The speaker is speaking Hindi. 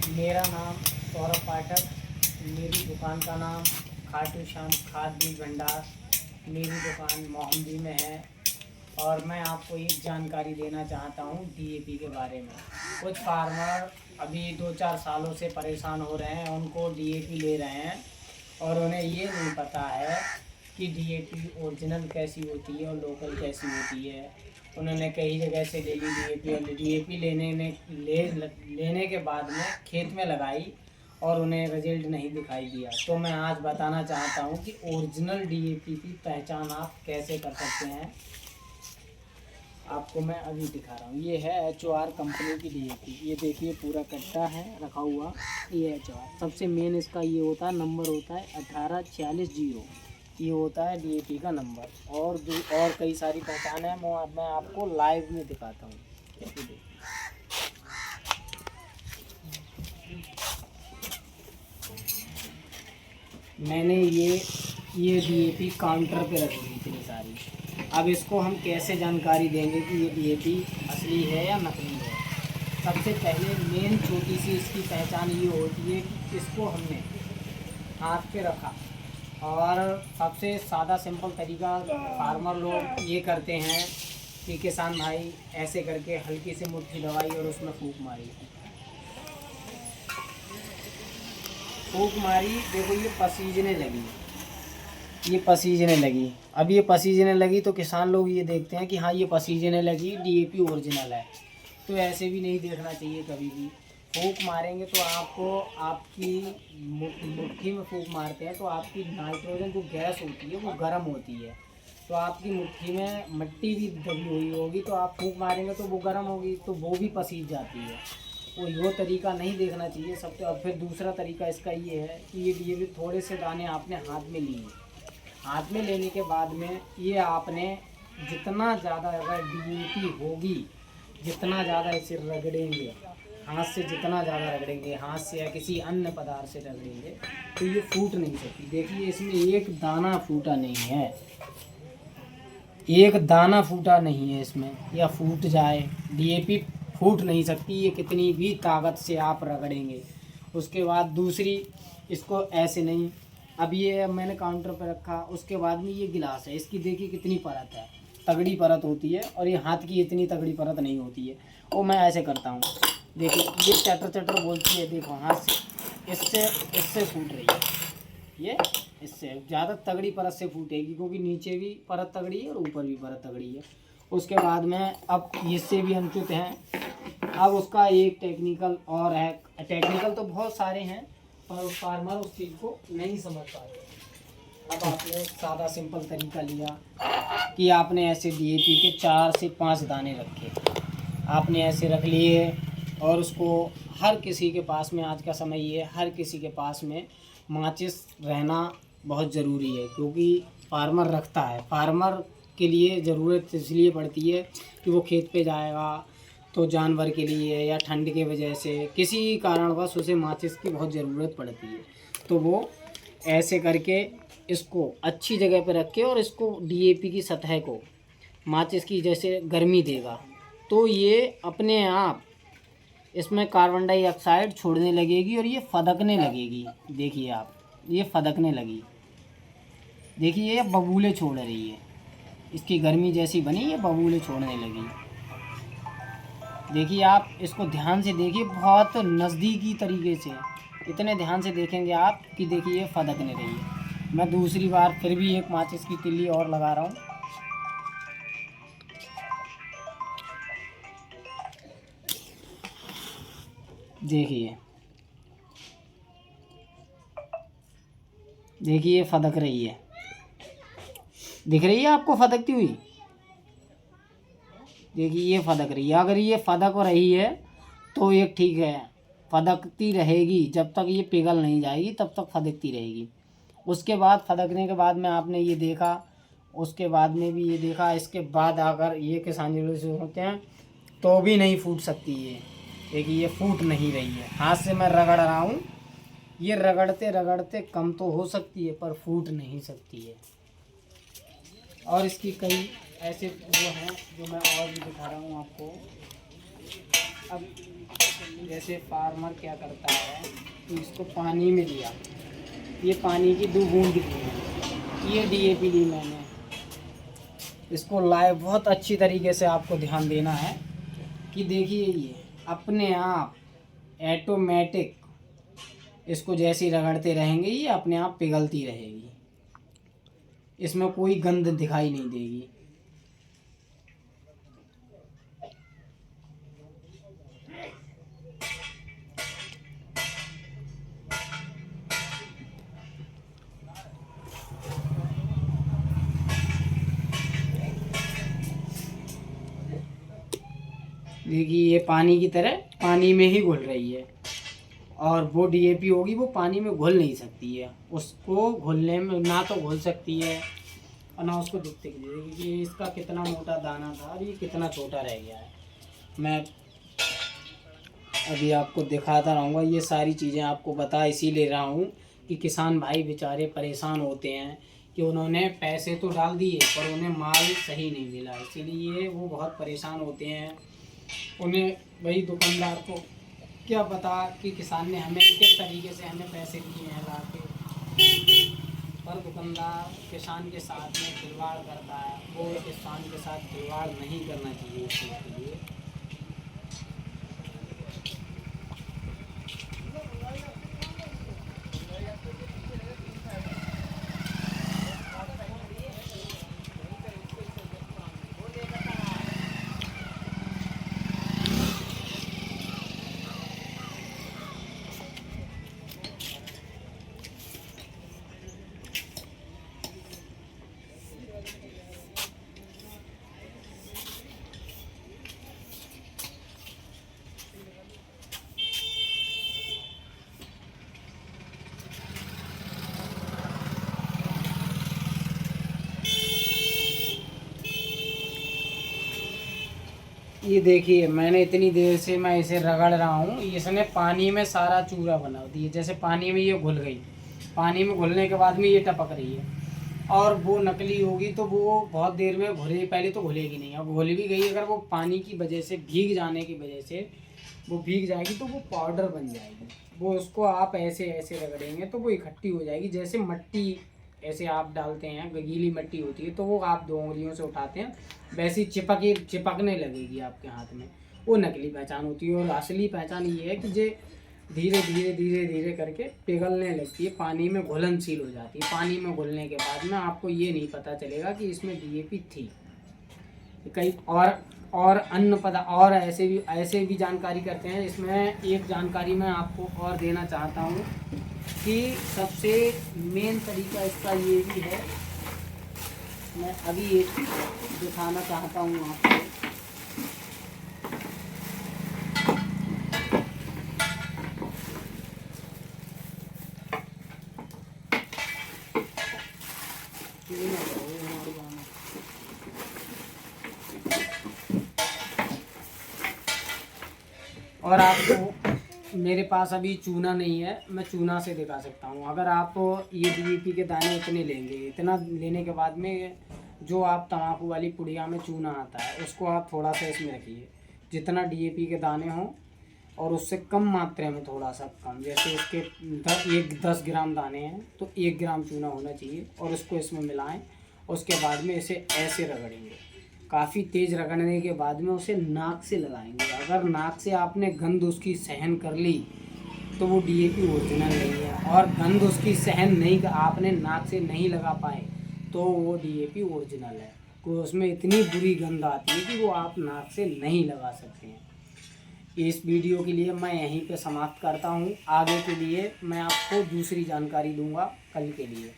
मेरा नाम सौरभ पाठक। मेरी दुकान का नाम खाटू श्याम खाद बीज भंडार। मेरी दुकान मोहम्मदी में है और मैं आपको एक जानकारी देना चाहता हूँ डीएपी के बारे में। कुछ फार्मर अभी 2-4 सालों से परेशान हो रहे हैं, उनको डीएपी ले रहे हैं और उन्हें ये नहीं पता है कि डीएपी ओरिजिनल कैसी होती है और लोकल कैसी होती है। उन्होंने कई जगह से ले ली डीएपी और डीएपी लेने के बाद में खेत में लगाई और उन्हें रिजल्ट नहीं दिखाई दिया। तो मैं आज बताना चाहता हूँ कि ओरिजिनल डीएपी की पहचान आप कैसे कर सकते हैं। आपको मैं अभी दिखा रहा हूँ। ये है HOR कंपनी की डीएपी। ये देखिए पूरा कट्टा है रखा हुआ। ये HOR सबसे मेन इसका ये होता है, नंबर होता है 18440। ये होता है डीएपी का नंबर। और कई सारी पहचान है, मैं आपको लाइव में दिखाता हूँ। मैंने ये डीएपी काउंटर पे रखी हुई इतनी सारी। अब इसको हम कैसे जानकारी देंगे कि ये डीएपी असली है या नकली है। सबसे पहले मेन छोटी सी इसकी पहचान ये होती है कि इसको हमने हाथ पे रखा और सबसे सादा सिंपल तरीका फार्मर लोग ये करते हैं कि किसान भाई ऐसे करके हल्की सी मुट्ठी दवाई और उसमें फूंक मारी। देखो ये पसीजने लगी, अब ये पसीजने लगी तो किसान लोग ये देखते हैं कि हाँ ये पसीजने लगी, डीएपी ओरिजिनल है। तो ऐसे भी नहीं देखना चाहिए कभी भी। फूंक मारेंगे तो आपको आपकी मुट्ठी में फूंक मारते हैं तो आपकी नाइट्रोजन जो गैस होती है वो गर्म होती है, तो आपकी मुट्ठी में मिट्टी भी दबी हुई होगी, तो आप फूंक मारेंगे तो वो गर्म होगी तो वो भी पसीज जाती है। तो वो तरीका नहीं देखना चाहिए सबसे। अब फिर दूसरा तरीका इसका ये है कि ये भी थोड़े से दाने आपने हाथ में लिए। हाथ में लेने के बाद में ये आपने जितना ज़्यादा अगर डीएपी होगी, जितना ज़्यादा इसे रगड़ेंगे, हाथ से जितना ज़्यादा रगड़ेंगे, हाथ से या किसी अन्य पदार्थ से रगड़ेंगे तो ये फूट नहीं सकती। देखिए इसमें एक दाना फूटा नहीं है, एक दाना फूटा नहीं है इसमें, या फूट जाए। डीएपी फूट नहीं सकती, ये कितनी भी ताकत से आप रगड़ेंगे। उसके बाद दूसरी, इसको ऐसे नहीं, अब ये मैंने काउंटर पर रखा, उसके बाद में ये गिलास है, इसकी देखिए कितनी परत है, तगड़ी परत होती है, और ये हाथ की इतनी तगड़ी परत नहीं होती है। वो मैं ऐसे करता हूँ, देखिए ये चटर चटर बोलती है, देखो हाथ से इससे फूट रही है। ये इससे ज़्यादा तगड़ी परत से फूटेगी क्योंकि नीचे भी परत तगड़ी है और ऊपर भी परत तगड़ी है। उसके बाद में अब इससे भी अनुचित हैं। अब उसका एक टेक्निकल और है, टेक्निकल तो बहुत सारे हैं पर फार्मर उस चीज़ को नहीं समझ पाते। अब आपने सादा सिंपल तरीका लिया कि आपने ऐसे डीएपी के 4 से 5 दाने रखे, आपने ऐसे रख लिए और उसको हर किसी के पास में, आज का समय ये है, हर किसी के पास में माचिस रहना बहुत ज़रूरी है क्योंकि फार्मर रखता है। फार्मर के लिए ज़रूरत इसलिए पड़ती है कि वो खेत पे जाएगा तो जानवर के लिए या ठंड के वजह से किसी कारणवश उसे माचिस की बहुत ज़रूरत पड़ती है। तो वो ऐसे करके इसको अच्छी जगह पर रखे और इसको डीएपी की सतह को माचिस की जैसे गर्मी देगा तो ये अपने आप इसमें कार्बन डाइऑक्साइड छोड़ने लगेगी और ये फदकने लगेगी। देखिए आप, ये फदकने लगी, देखिए ये बबूले छोड़ रही है, इसकी गर्मी जैसी बनी ये बबूले छोड़ने लगी। देखिए आप इसको ध्यान से देखिए, बहुत नज़दीकी तरीके से, इतने ध्यान से देखेंगे आप कि देखिए ये फदकने रही है। मैं दूसरी बार फिर भी एक माचिस की तिल्ली और लगा रहा हूँ। देखिए ये फदक रही है, दिख रही है आपको फदकती हुई। देखिए ये फदक रही है, अगर ये फदक रही है तो ये ठीक है, फदकती रहेगी जब तक ये पिघल नहीं जाएगी तब तक फदकती रहेगी। उसके बाद फदकने के बाद में आपने ये देखा, उसके बाद में भी ये देखा, इसके बाद अगर ये किसान से होते हैं तो भी नहीं फूट सकती ये। देखिए ये फूट नहीं रही है, हाथ से मैं रगड़ रहा हूँ, ये रगड़ते रगड़ते कम तो हो सकती है पर फूट नहीं सकती है। और इसकी कई ऐसे वो हैं जो मैं और भी दिखा रहा हूँ आपको। अब जैसे फार्मर क्या करता है कि इसको पानी में लिया, ये पानी की 2 बूंद ली है, ये डीएपी ली मैंने, इसको लाए बहुत अच्छी तरीके से आपको ध्यान देना है कि देखिए ये अपने आप ऑटोमेटिक इसको जैसे ही रगड़ते रहेंगे ये अपने आप पिघलती रहेगी, इसमें कोई गंध दिखाई नहीं देगी। देखिए ये पानी की तरह पानी में ही घुल रही है, और वो डीएपी होगी वो पानी में घुल नहीं सकती है, उसको घुलने में ना तो घुल सकती है और ना उसको दिखते कि ये इसका कितना मोटा दाना था और ये कितना छोटा रह गया है। मैं अभी आपको दिखाता रहूँगा, ये सारी चीज़ें आपको बता इसीलिए रहा हूँ कि किसान भाई बेचारे परेशान होते हैं कि उन्होंने पैसे तो डाल दिए पर उन्हें माल सही नहीं मिला, इसीलिए वो बहुत परेशान होते हैं। उन्हें वही दुकानदार को क्या पता कि किसान ने हमें किस तरीके से हमें पैसे दिए हैं ला के, पर दुकानदार किसान के साथ में खिलवाड़ करता है, वो किसान के साथ खिलवाड़ नहीं करना चाहिए इस चीज़ के लिए। ये देखिए मैंने इतनी देर से मैं इसे रगड़ रहा हूँ, इसने पानी में सारा चूरा बना दिया, जैसे पानी में ये घुल गई, पानी में घुलने के बाद में ये टपक रही है, और वो नकली होगी तो वो बहुत देर में घुले, पहले तो घुलेगी नहीं, अब घुल भी गई अगर वो पानी की वजह से भीग जाने की वजह से वो भीग जाएगी तो वो पाउडर बन जाएगी, वो उसको आप ऐसे ऐसे रगड़ेंगे तो वो इकट्ठी हो जाएगी, जैसे मट्टी ऐसे आप डालते हैं, गीली मिट्टी होती है तो वो आप 2 उंगलियों से उठाते हैं वैसी चिपकने लगेगी आपके हाथ में, वो नकली पहचान होती है। और असली पहचान ये है कि जे धीरे धीरे धीरे धीरे करके पिघलने लगती है, पानी में घुलनशील हो जाती है, पानी में घुलने के बाद में आपको ये नहीं पता चलेगा कि इसमें डीएपी थी। कई और अन्य पदा और ऐसे भी जानकारी करते हैं। इसमें एक जानकारी मैं आपको और देना चाहता हूँ कि सबसे मेन तरीका इसका ये भी है, मैं अभी एक दिखाना चाहता हूँ आपको। और आपको मेरे पास अभी चूना नहीं है, मैं चूना से दिखा सकता हूँ। अगर आप ये डीएपी के दाने इतने लेंगे, इतना लेने के बाद में जो आप तम्बाकू वाली पुड़िया में चूना आता है उसको आप थोड़ा सा इसमें रखिए, जितना डीएपी के दाने हों और उससे कम मात्रा में, थोड़ा सा कम, जैसे उसके 10 ग्राम दाने हैं तो 1 ग्राम चूना होना चाहिए, और उसको इसमें मिलाएं। उसके बाद में इसे ऐसे रगड़ेंगे, काफ़ी तेज़ रगड़ने के बाद में उसे नाक से लगाएंगे। अगर नाक से आपने गंध उसकी सहन कर ली तो वो डीएपी ओरिजिनल नहीं है, और गंध उसकी सहन नहीं, आपने नाक से नहीं लगा पाए तो वो डीएपी ओरिजिनल है। तो उसमें इतनी बुरी गंध आती है कि वो आप नाक से नहीं लगा सकते हैं। इस वीडियो के लिए मैं यहीं पे समाप्त करता हूँ, आगे के लिए मैं आपको दूसरी जानकारी दूंगा कल के लिए।